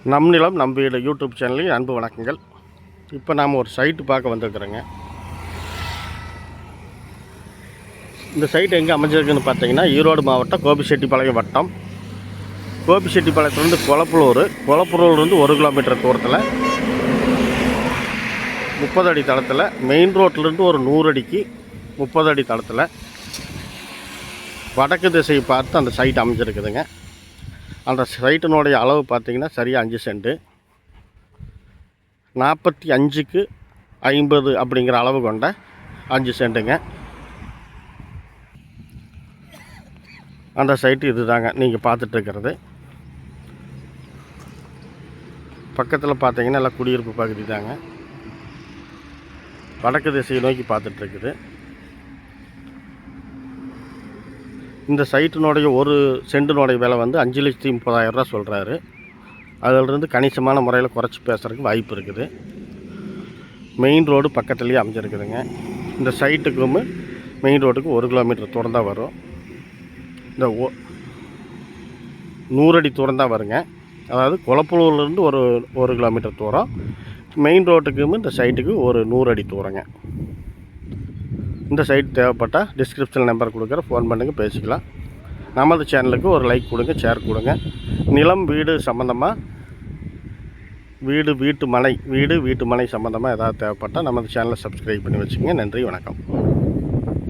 நம் நிலம் நம் வீடு யூடியூப் சேனலில் அன்பு வணக்கங்கள். இப்போ நாம் ஒரு சைட்டு பார்க்க வந்திருக்கிறோங்க. இந்த சைட்டு எங்கே அமைஞ்சிருக்குன்னு பார்த்தீங்கன்னா, ஈரோடு மாவட்டம் கோபிச்செட்டிப்பாளையம் வட்டம். கோபிச்செட்டிப்பாளையத்துலேருந்து குளப்பலூர்லேருந்து 1 கிலோமீட்டர் தூரத்தில் 30 அடி தளத்தில், மெயின் ரோட்டிலேருந்து ஒரு 100 அடிக்கு 30 அடி தளத்தில் வடக்கு திசையை பார்த்து அந்த சைட் அமைஞ்சிருக்குதுங்க. அந்த சைட்டினுடைய அளவு பார்த்திங்கன்னா சரியாக 5 சென்ட்டு, 45க்கு 50 அப்படிங்கிற அளவு கொண்ட 5 சென்ட்டுங்க. அந்த சைட்டு இது தாங்க நீங்கள் பார்த்துட்ருக்கிறது. பக்கத்தில் பார்த்தீங்கன்னா எல்லாம் குடியிருப்பு பகுதி தாங்க. வடக்கு திசையை நோக்கி பார்த்துட்ருக்குது. இந்த சைட்டினுடைய ஒரு சென்டினுடைய விலை வந்து 5,30,000 ரூபா சொல்கிறாரு. அதிலிருந்து கணிசமான முறையில் குறைச்சி பேசுகிறதுக்கு வாய்ப்பு இருக்குது. மெயின் ரோடு பக்கத்துலேயே அமைஞ்சிருக்குதுங்க. இந்த சைட்டுக்கும் மெயின் ரோட்டுக்கு 1 கிலோமீட்டர் தூரம் தான் வரும். இந்த 100 அடி தூரம் தான் வருங்க. அதாவது குளப்பலூர்லேருந்து ஒரு கிலோமீட்டர் தூரம், மெயின் ரோட்டுக்கும் இந்த சைட்டுக்கு ஒரு 100 அடி தூரங்க. இந்த சைட் தேவைப்பட்டால் டிஸ்கிரிப்ஷன் நம்பர் கொடுக்குற, ஃபோன் பண்ணுங்கள், பேசிக்கலாம். நமது சேனலுக்கு ஒரு லைக் கொடுங்க, ஷேர் கொடுங்க. நிலம் வீடு சம்மந்தமாக வீட்டு மனை சம்மந்தமாக ஏதாவது தேவைப்பட்டால் நமது சேனலை சப்ஸ்கிரைப் பண்ணி வச்சுக்கோங்க. நன்றி, வணக்கம்.